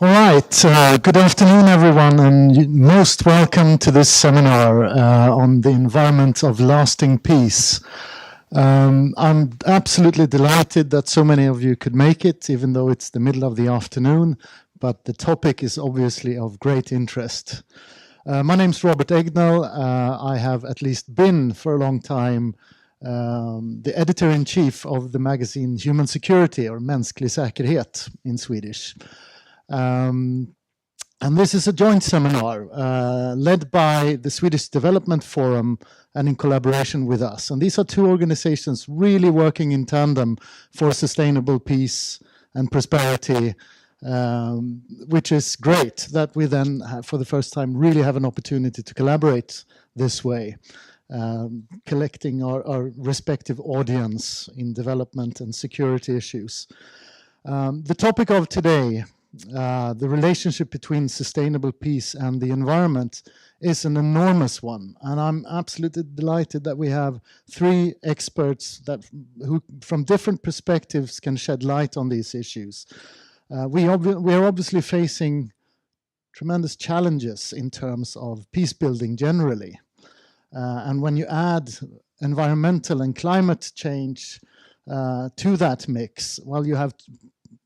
All right, good afternoon everyone, and most welcome to this seminar on the environment of lasting peace. I'm absolutely delighted that so many of you could make it, even though it's the middle of the afternoon, but the topic is obviously of great interest. My name's Robert Egnell. I have at least been for a long time the editor-in-chief of the magazine Human Security, or Mänsklig Säkerhet in Swedish. And this is a joint seminar led by the Swedish Development Forum and in collaboration with us. And these are two organizations really working in tandem for sustainable peace and prosperity, which is great that we then, have, for the first time, really have an opportunity to collaborate this way, collecting our respective audience in development and security issues. The topic of today, the relationship between sustainable peace and the environment, is an enormous one, and I'm absolutely delighted that we have three experts who from different perspectives can shed light on these issues. We are obviously facing tremendous challenges in terms of peace building generally, and when you add environmental and climate change to that mix, well, you have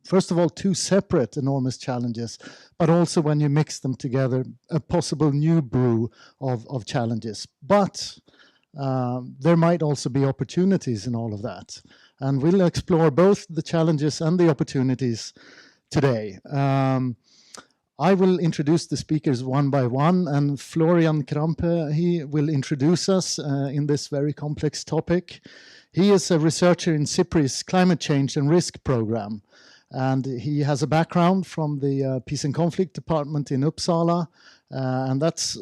first of all, two separate enormous challenges, but also when you mix them together, a possible new brew of challenges. But there might also be opportunities in all of that. And we'll explore both the challenges and the opportunities today. I will introduce the speakers one by one, and Florian Krampe, he will introduce us in this very complex topic. He is a researcher in CIPRI's Climate Change and Risk Program. And he has a background from the Peace and Conflict Department in Uppsala, and that's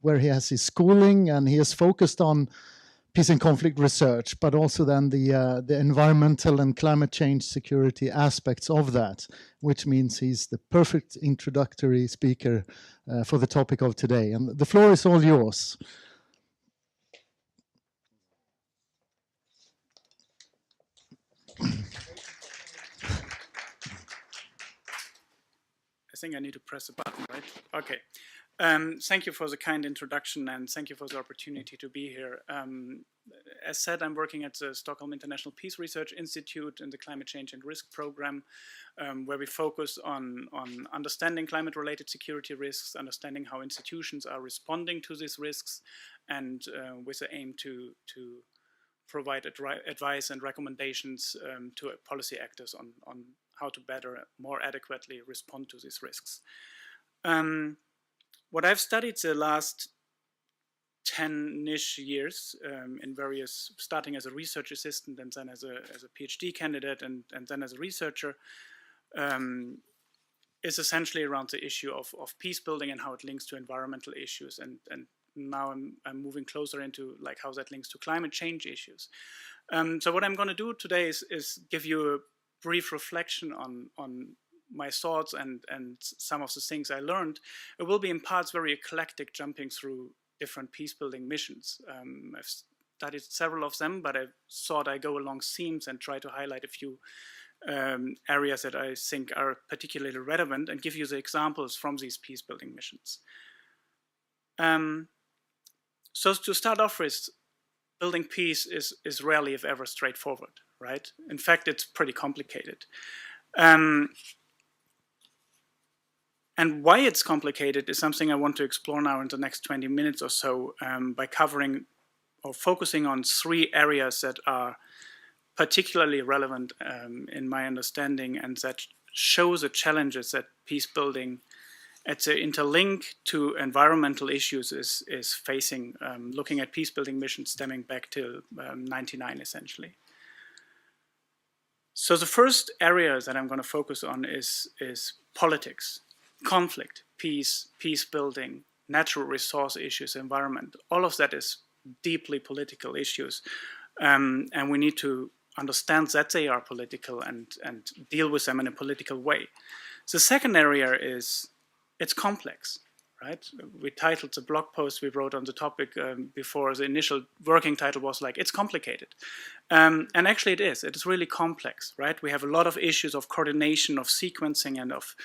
where he has his schooling, and he has focused on peace and conflict research, but also then the environmental and climate change security aspects of that, which means he's the perfect introductory speaker for the topic of today. And the floor is all yours. I think I need to press a button, right? Okay. Thank you for the kind introduction, and thank you for the opportunity to be here. As said, I'm working at the Stockholm International Peace Research Institute in the Climate Change and Risk Program, where we focus on understanding climate-related security risks, understanding how institutions are responding to these risks, and with the aim to provide advice and recommendations to policy actors on how to better, more adequately respond to these risks. What I've studied the last 10-ish years in various, starting as a research assistant and then as a PhD candidate and then as a researcher, is essentially around the issue of peace building and how it links to environmental issues. And now I'm moving closer into like how that links to climate change issues. So what I'm going to do today is give you a brief reflection on my thoughts and some of the things I learned. It will be in parts very eclectic, jumping through different peace building missions. I've studied several of them, but I thought I'd go along themes and try to highlight a few areas that I think are particularly relevant and give you the examples from these peace building missions. So to start off with, building peace is rarely, if ever, straightforward, right? In fact, it's pretty complicated. And why it's complicated is something I want to explore now in the next 20 minutes or so by covering or focusing on three areas that are particularly relevant in my understanding and that show the challenges that peace building at the interlink to environmental issues is facing, looking at peace building missions stemming back to 99 essentially. So the first area that I'm going to focus on is politics, conflict, peace building, natural resource issues, environment. All of that is deeply political issues, and we need to understand that they are political and deal with them in a political way. The second area is it's complex, right? We titled the blog post we wrote on the topic before. The initial working title was like, it's complicated. And actually it is really complex, right? We have a lot of issues of coordination, of sequencing, and of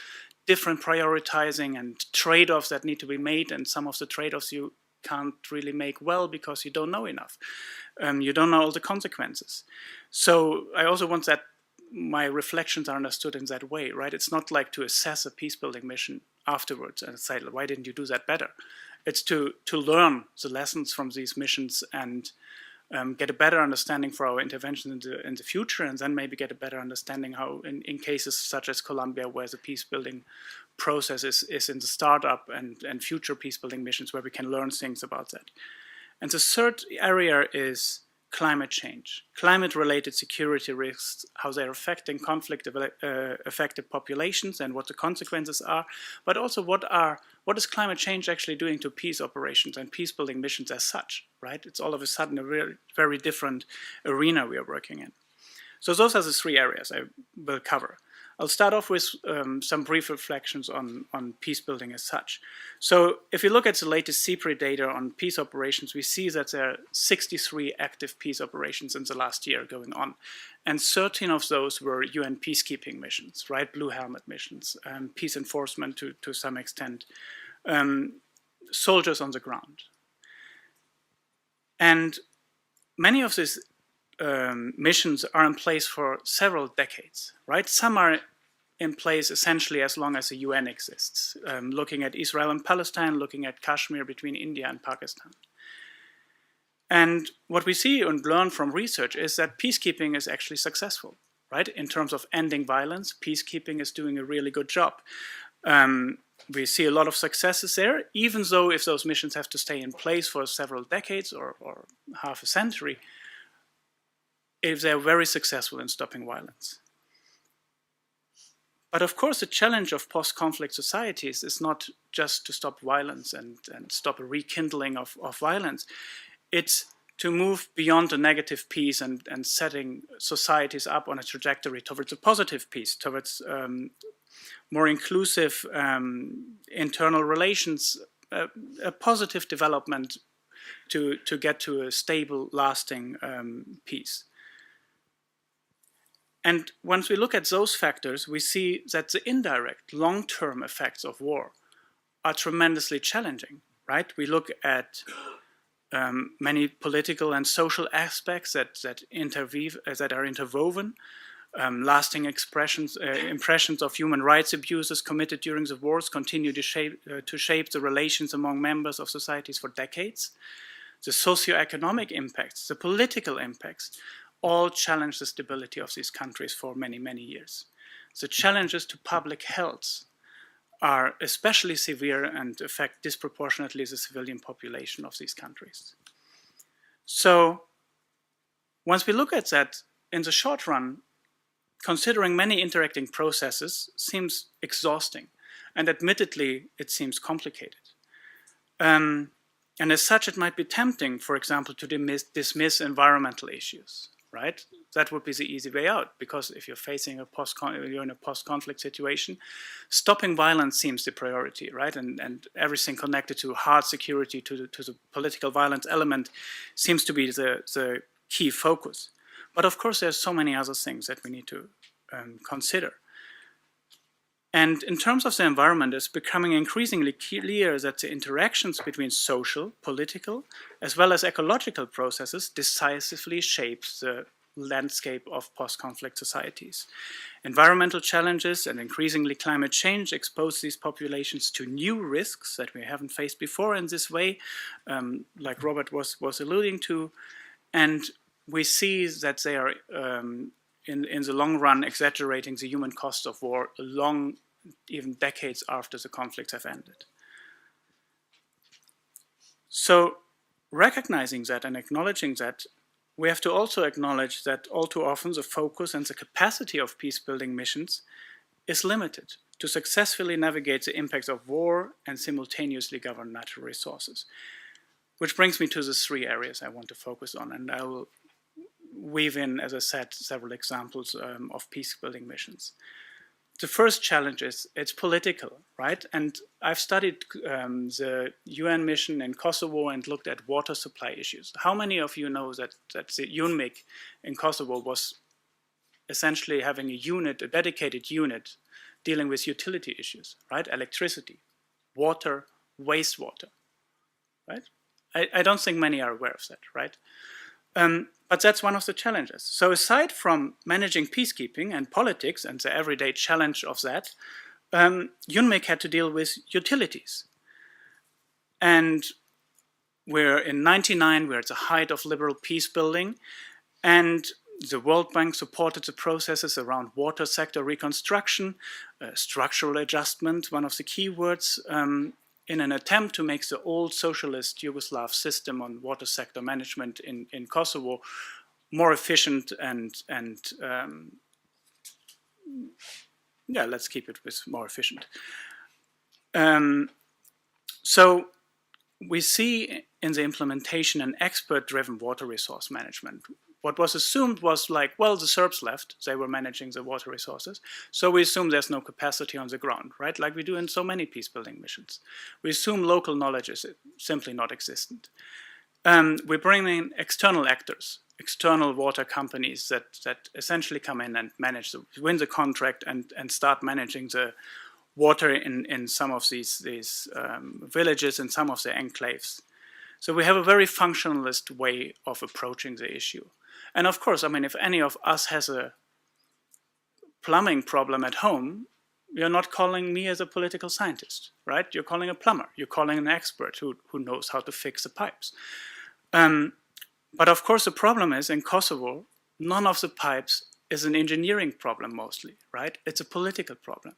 different prioritizing and trade-offs that need to be made, and some of the trade-offs you can't really make well because you don't know enough. You don't know all the consequences. So I also want that my reflections are understood in that way, right? It's not like to assess a peace-building mission afterwards and say, why didn't you do that better? It's to learn the lessons from these missions and get a better understanding for our intervention in the future, and then maybe get a better understanding how in cases such as Colombia, where the peace-building process is in the startup, and future peace-building missions where we can learn things about that. And the third area is climate change, climate-related security risks, how they're affecting conflict-affected populations and what the consequences are, but also what is climate change actually doing to peace operations and peace-building missions as such, right? It's all of a sudden a very, very different arena we are working in. So those are the three areas I will cover. I'll start off with some brief reflections on peace building as such. So if you look at the latest CPRI data on peace operations, we see that there are 63 active peace operations in the last year going on. And 13 of those were UN peacekeeping missions, right? Blue helmet missions, peace enforcement to some extent, soldiers on the ground. And many of these missions are in place for several decades, right? Some are in place essentially as long as the UN exists, looking at Israel and Palestine, looking at Kashmir between India and Pakistan. And what we see and learn from research is that peacekeeping is actually successful, right? In terms of ending violence, peacekeeping is doing a really good job. We see a lot of successes there, even though if those missions have to stay in place for several decades or half a century, if they're very successful in stopping violence. But of course, the challenge of post-conflict societies is not just to stop violence and stop a rekindling of violence. It's to move beyond a negative peace and setting societies up on a trajectory towards a positive peace, towards more inclusive internal relations, a positive development to get to a stable, lasting peace. And once we look at those factors, we see that the indirect, long-term effects of war are tremendously challenging, right? We look at many political and social aspects that are interwoven, lasting impressions of human rights abuses committed during the wars continue to shape the relations among members of societies for decades. The socioeconomic impacts, the political impacts, all challenge the stability of these countries for many, many years. The challenges to public health are especially severe and affect disproportionately the civilian population of these countries. So once we look at that, in the short run, considering many interacting processes seems exhausting, and admittedly, it seems complicated. And as such, it might be tempting, for example, to dismiss environmental issues. Right? That would be the easy way out, because if you're facing you're in a post-conflict situation, stopping violence seems the priority, right? And everything connected to hard security, to the political violence element, seems to be the key focus. But of course, there's so many other things that we need to consider. And in terms of the environment, it's becoming increasingly clear that the interactions between social, political, as well as ecological processes decisively shapes the landscape of post-conflict societies. Environmental challenges and increasingly climate change expose these populations to new risks that we haven't faced before in this way, like Robert was alluding to. And we see that they are, in the long run, exaggerating the human cost of war even decades after the conflicts have ended. So recognizing that and acknowledging that, we have to also acknowledge that all too often the focus and the capacity of peace-building missions is limited to successfully navigate the impacts of war and simultaneously govern natural resources. Which brings me to the three areas I want to focus on, and I will weave in, as I said, several examples of peace-building missions. The first challenge is it's political, right? And I've studied the UN mission in Kosovo and looked at water supply issues. How many of you know that the UNMIC in Kosovo was essentially having a unit, a dedicated unit, dealing with utility issues, right? Electricity, water, wastewater, right? I don't think many are aware of that, right? But that's one of the challenges. So aside from managing peacekeeping and politics and the everyday challenge of that, UNMIC had to deal with utilities. And we're in '99, we're at the height of liberal peace building, and the World Bank supported the processes around water sector reconstruction, structural adjustment, one of the key words, in an attempt to make the old socialist Yugoslav system on water sector management in Kosovo more efficient and yeah, let's keep it with more efficient. So we see in the implementation an expert-driven water resource management. What was assumed was like, well, the Serbs left, they were managing the water resources, so we assume there's no capacity on the ground, right? Like we do in so many peace-building missions. We assume local knowledge is simply not existent. We bring in external actors, external water companies that essentially come in and manage, win the contract and start managing the water in some of these villages and some of the enclaves. So we have a very functionalist way of approaching the issue. And of course, I mean, if any of us has a plumbing problem at home, you're not calling me as a political scientist, right? You're calling a plumber. You're calling an expert who knows how to fix the pipes. But of course, the problem is in Kosovo, none of the pipes is an engineering problem mostly, right? It's a political problem.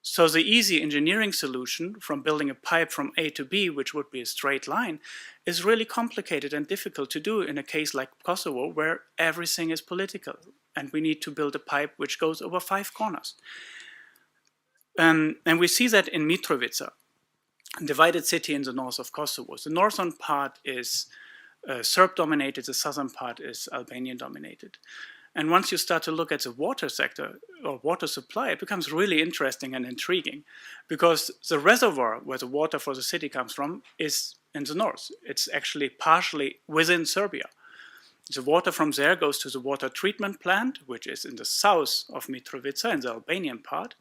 So the easy engineering solution from building a pipe from A to B, which would be a straight line, is really complicated and difficult to do in a case like Kosovo, where everything is political, and we need to build a pipe which goes over 5 corners. And we see that in Mitrovica, a divided city in the north of Kosovo. The northern part is Serb-dominated, the southern part is Albanian-dominated. And once you start to look at the water sector or water supply, it becomes really interesting and intriguing, because the reservoir where the water for the city comes from is in the north. It's actually partially within Serbia. The water from there goes to the water treatment plant, which is in the south of Mitrovica, in the Albanian part,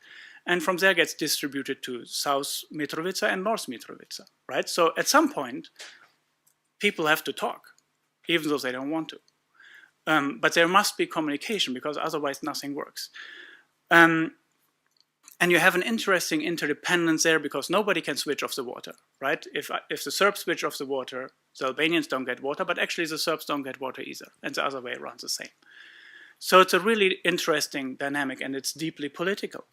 and from there gets distributed to South Mitrovica and North Mitrovica, right? So at some point, people have to talk, even though they don't want to. But there must be communication, because otherwise nothing works. And you have an interesting interdependence there, because nobody can switch off the water, right? If the Serbs switch off the water, the Albanians don't get water, but actually the Serbs don't get water either, and the other way around the same. So it's a really interesting dynamic, and it's deeply political.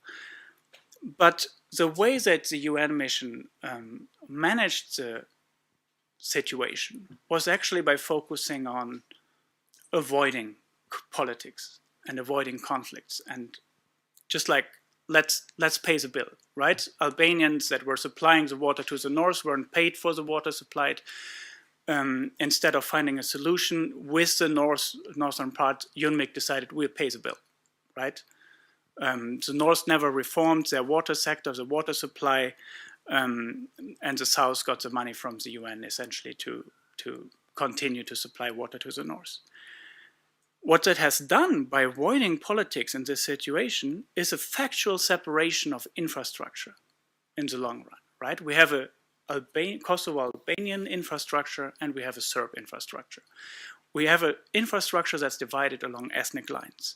But the way that the UN mission managed the situation was actually by focusing on avoiding politics and avoiding conflicts, and just like let's pay the bill, right? Albanians that were supplying the water to the north weren't paid for the water supplied. Instead of finding a solution with the northern part, UNMIC decided we'll pay the bill, right? The north never reformed their water sector, the water supply, and the south got the money from the UN essentially to continue to supply water to the north. What that has done by avoiding politics in this situation is a factual separation of infrastructure in the long run, right? We have a Kosovo-Albanian infrastructure and we have a Serb infrastructure. We have an infrastructure that's divided along ethnic lines.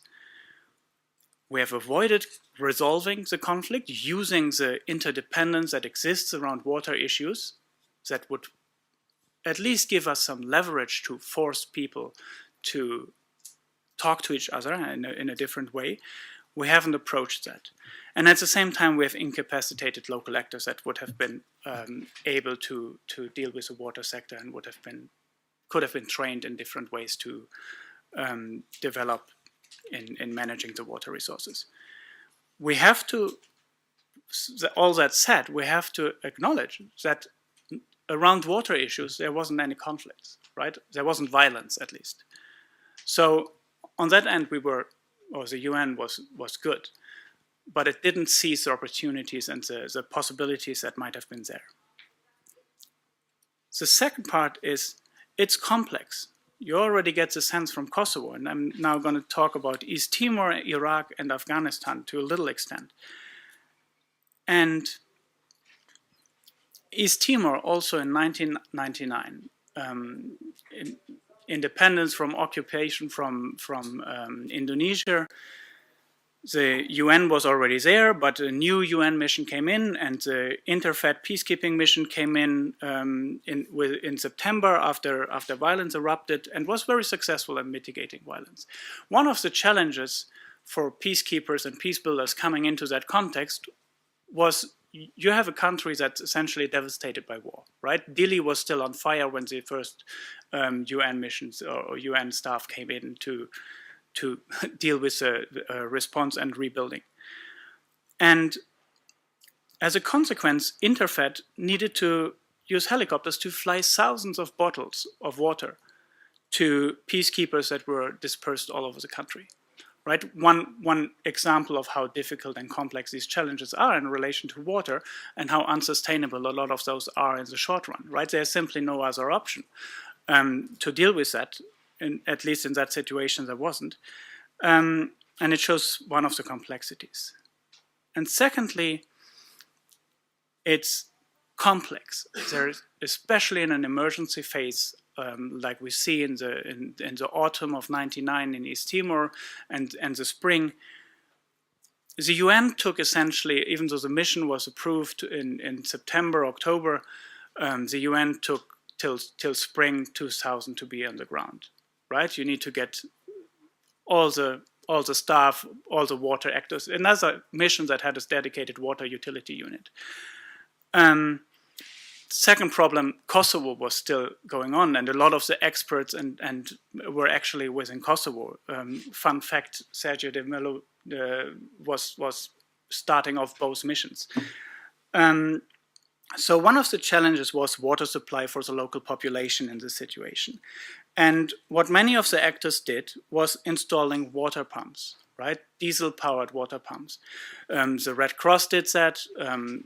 We have avoided resolving the conflict using the interdependence that exists around water issues that would at least give us some leverage to force people to talk to each other in a different way. We haven't approached that. And at the same time, we have incapacitated local actors that would have been able to deal with the water sector and could have been trained in different ways to develop in managing the water resources. We have to, all that said, we have to acknowledge that around water issues, there wasn't any conflicts, right? There wasn't violence, at least. So on that end, the UN was good, but it didn't seize the opportunities and the possibilities that might have been there. The second part is, it's complex. you already get the sense from Kosovo, and I'm now going to talk about East Timor, Iraq, and Afghanistan to a little extent. And East Timor also in 1999, independence from occupation from Indonesia. The UN was already there, but a new UN mission came in, and the Interfed peacekeeping mission came in September after violence erupted, and was very successful in mitigating violence. One of the challenges for peacekeepers and peace builders coming into that context was you have a country that's essentially devastated by war, right? Dili was still on fire when the first UN missions or UN staff came in to deal with response and rebuilding. And as a consequence, Interfed needed to use helicopters to fly thousands of bottles of water to peacekeepers that were dispersed all over the country. Right? One example of how difficult and complex these challenges are in relation to water, and how unsustainable a lot of those are in the short run. Right? There's simply no other option to deal with that. At least in that situation, there wasn't. And it shows one of the complexities. And secondly, it's complex. There's, especially in an emergency phase, like we see in the autumn of '99 in East Timor and the spring, the UN took essentially, even though the mission was approved in September, October, the UN took till spring 2000 to be on the ground. Right, you need to get all the staff, all the water actors. Another mission that had a dedicated water utility unit. Second problem, Kosovo was still going on, and a lot of the experts and were actually within Kosovo. Fun fact: Sergio de Mello was starting off both missions. So one of the challenges was water supply for the local population in this situation. And what many of the actors did was installing water pumps, right? Diesel-powered water pumps. The Red Cross did that.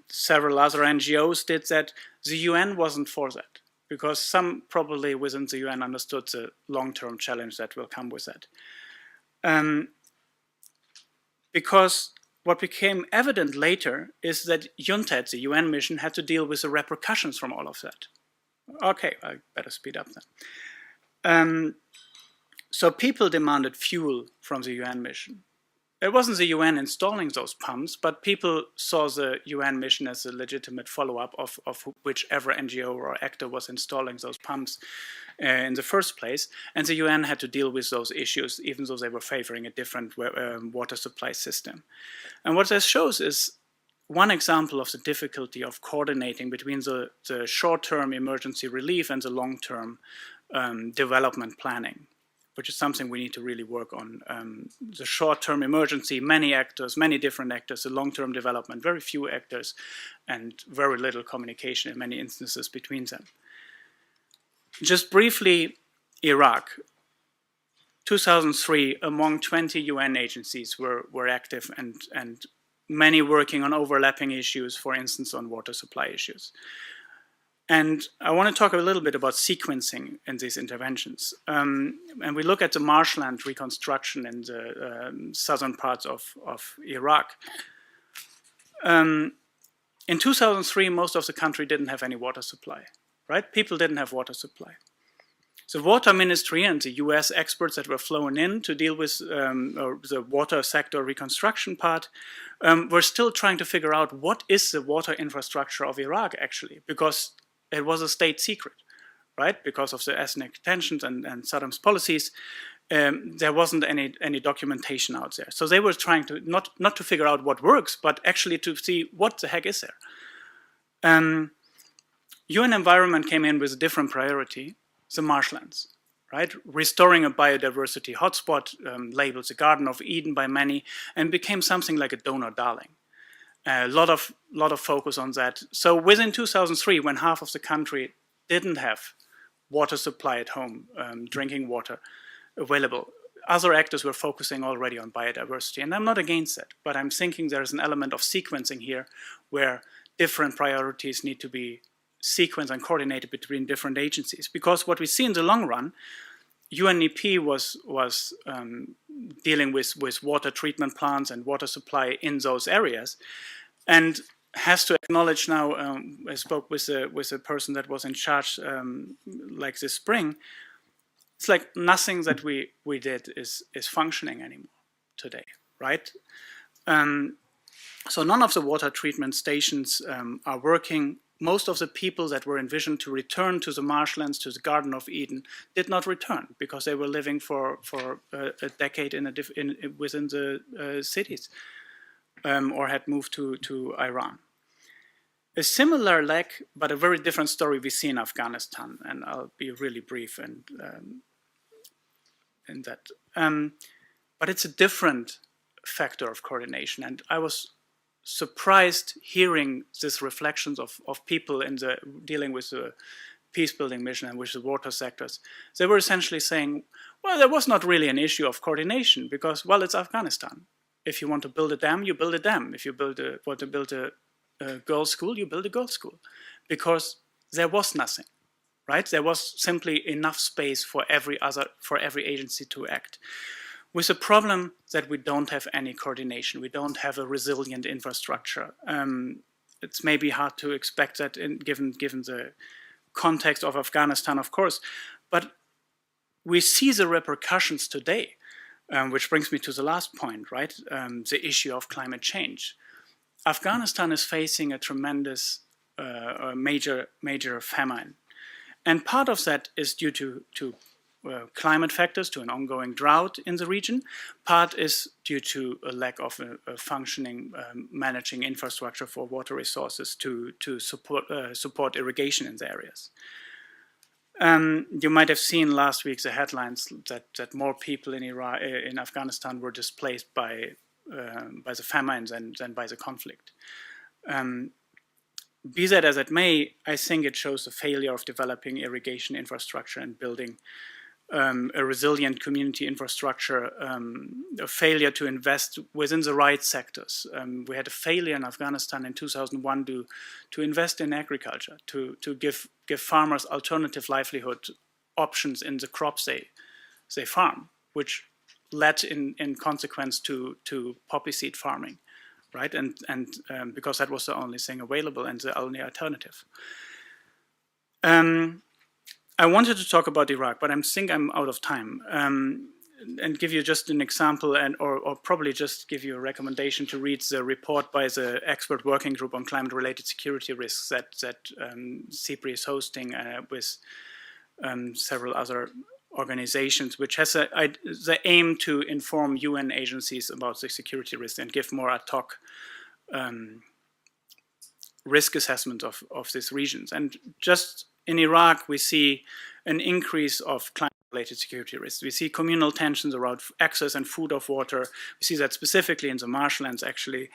Several other NGOs did that. The UN wasn't for that, because some probably within the UN understood the long-term challenge that will come with that. Because what became evident later is that UNTAD, the UN mission, had to deal with the repercussions from all of that. Okay, I better speed up then. So people demanded fuel from the UN mission. It wasn't the UN installing those pumps, but people saw the UN mission as a legitimate follow-up of whichever NGO or actor was installing those pumps in the first place. And the UN had to deal with those issues, even though they were favoring a different water supply system. And what this shows is one example of the difficulty of coordinating between the short-term emergency relief and the long-term development planning, which is something we need to really work on. The short-term emergency, many actors, many different actors. The long-term development, very few actors, and very little communication in many instances between them. Just briefly, Iraq. 2003, among 20 UN agencies were active, and many working on overlapping issues, for instance, on water supply issues. And I want to talk a little bit about sequencing in these interventions. And we look at the marshland reconstruction in the southern parts of Iraq. In 2003, most of the country didn't have any water supply, right? People didn't have water supply. The water ministry and the US experts that were flown in to deal with the water sector reconstruction part were still trying to figure out what is the water infrastructure of Iraq actually, because it was a state secret, right? Because of the ethnic tensions and Saddam's policies, there wasn't any documentation out there. So they were trying to, not to figure out what works, but actually to see what the heck is there. UN Environment came in with a different priority, the marshlands, right? Restoring a biodiversity hotspot, labeled the Garden of Eden by many, and became something like a donor darling. A lot of focus on that. So within 2003, when half of the country didn't have water supply at home, drinking water available, other actors were focusing already on biodiversity. And I'm not against that, but I'm thinking there's an element of sequencing here where different priorities need to be sequenced and coordinated between different agencies. Because what we see in the long run UNEP was dealing with water treatment plants and water supply in those areas, and has to acknowledge now. I spoke with a person that was in charge like this spring. It's like nothing that we did is functioning anymore today, right? So none of the water treatment stations are working. Most of the people that were envisioned to return to the marshlands, to the Garden of Eden, did not return because they were living for a decade within the cities, or had moved to Iran. A similar lack, but a very different story we see in Afghanistan, and I'll be really brief in that. But it's a different factor of coordination, and I was surprised hearing these reflections of people in the dealing with the peace building mission and with the water sectors. They were essentially saying, well, there was not really an issue of coordination because, well, it's Afghanistan. If you want to build a dam, you build a dam. If you want to build a girls' school, you build a girls' school, because there was nothing, right? There was simply enough space for every agency to act. With the problem that we don't have any coordination, we don't have a resilient infrastructure. It's maybe hard to expect that given the context of Afghanistan, of course, but we see the repercussions today, which brings me to the last point, right? The issue of climate change. Afghanistan is facing a tremendous, major famine, and part of that is due to climate factors, to an ongoing drought in the region. Part is due to a lack of a functioning managing infrastructure for water resources to support irrigation in the areas. You might have seen last week the headlines that more people in Afghanistan were displaced by the famines than by the conflict. Be that as it may, I think it shows the failure of developing irrigation infrastructure and building a resilient community infrastructure, a failure to invest within the right sectors. We had a failure in Afghanistan in 2001 to invest in agriculture, to give farmers alternative livelihood options in the crops they farm, which led in consequence to poppy seed farming, right? And because that was the only thing available and the only alternative. I wanted to talk about Iraq, but I think I'm out of time, and give you just an example, or probably just give you a recommendation to read the report by the expert working group on climate-related security risks that CIPRI is hosting with several other organizations, which has the aim to inform UN agencies about the security risks and give more ad hoc risk assessment of these regions. And just in Iraq, we see an increase of climate-related security risks. We see communal tensions around access and food of water. We see that specifically in the marshlands, actually,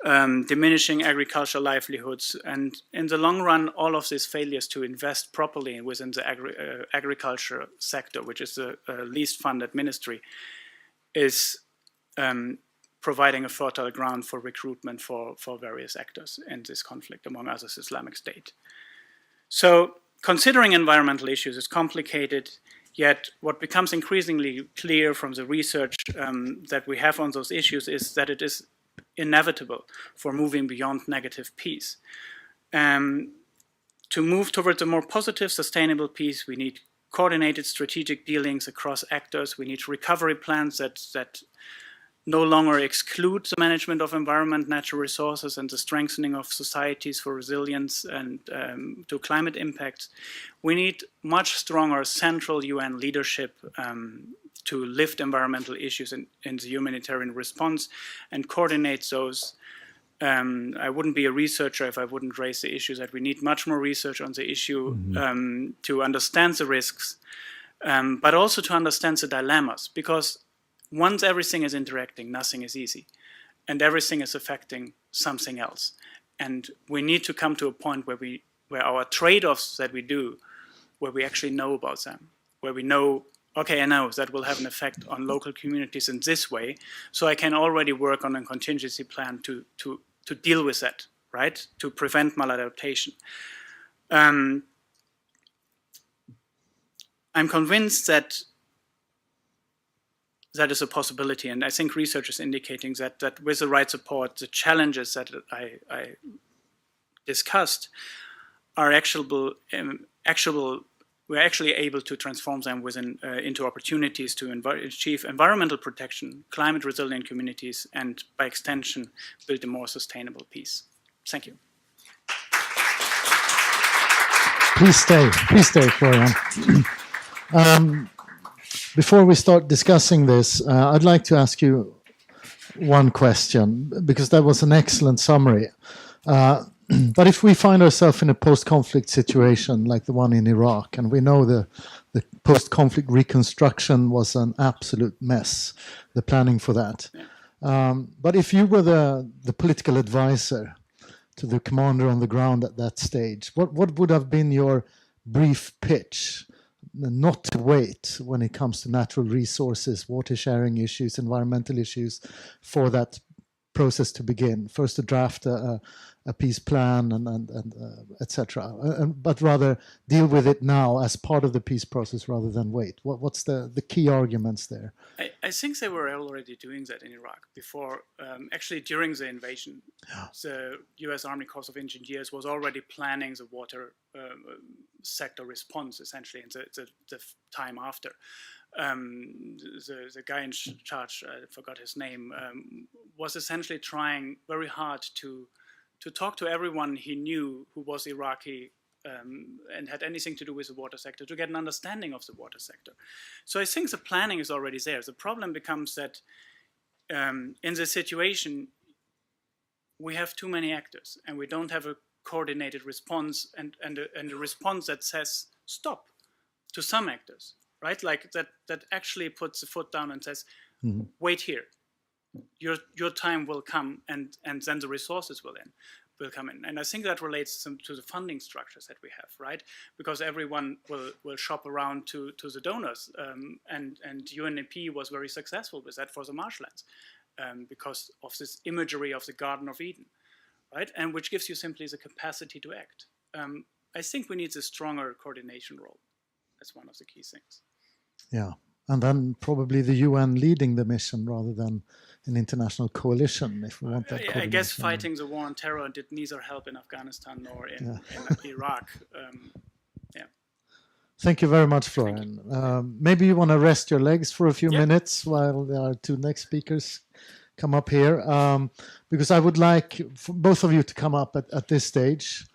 diminishing agricultural livelihoods. And in the long run, all of these failures to invest properly within the agriculture sector, which is the least funded ministry, is providing a fertile ground for recruitment for various actors in this conflict, among others Islamic State. So considering environmental issues is complicated, yet what becomes increasingly clear from the research that we have on those issues is that it is inevitable for moving beyond negative peace. To move towards a more positive, sustainable peace, we need coordinated strategic dealings across actors. We need recovery plans that no longer exclude the management of environment, natural resources, and the strengthening of societies for resilience and to climate impacts. We need much stronger central UN leadership to lift environmental issues in the humanitarian response and coordinate those. I wouldn't be a researcher if I wouldn't raise the issue that we need much more research on the issue to understand the risks, but also to understand the dilemmas, because once everything is interacting, nothing is easy, and everything is affecting something else. And we need to come to a point where our trade-offs that we do, where we actually know about them, where we know, okay, I know that will have an effect on local communities in this way, so I can already work on a contingency plan to deal with that, right? To prevent maladaptation. I'm convinced that that is a possibility. And I think research is indicating that with the right support, the challenges that I discussed are actionable. We're actually able to transform them into opportunities to achieve environmental protection, climate resilient communities, and by extension, build a more sustainable peace. Thank you. Please stay, Florian. Before we start discussing this, I'd like to ask you one question, because that was an excellent summary. But if we find ourselves in a post-conflict situation like the one in Iraq, and we know the post-conflict reconstruction was an absolute mess, the planning for that. But if you were the political advisor to the commander on the ground at that stage, what would have been your brief pitch not to wait when it comes to natural resources, water sharing issues, environmental issues, for that process to begin? First to draft a peace plan and etc. But rather deal with it now as part of the peace process rather than wait. What's the key arguments there? I think they were already doing that in Iraq before, actually during the invasion. The US Army Corps of Engineers was already planning the water sector response, essentially, in the time after. The guy in charge, I forgot his name, was essentially trying very hard to talk to everyone he knew who was Iraqi and had anything to do with the water sector, to get an understanding of the water sector. So I think the planning is already there. The problem becomes that in this situation, we have too many actors, and we don't have a coordinated response and a response that says stop to some actors, right? Like that actually puts the foot down and says, wait here. Your time will come, and then the resources will come in. And I think that relates to the funding structures that we have, right? Because everyone will shop around to the donors, and UNEP was very successful with that for the marshlands, because of this imagery of the Garden of Eden, right? And which gives you simply the capacity to act. I think we need a stronger coordination role. That's one of the key things. Yeah, and then probably the UN leading the mission rather than an international coalition, if we want that. I guess fighting the war on terror did neither help in Afghanistan nor in Iraq. Thank you very much, Florian. Maybe you want to rest your legs for a few minutes while our two next speakers come up here, because I would like for both of you to come up at this stage.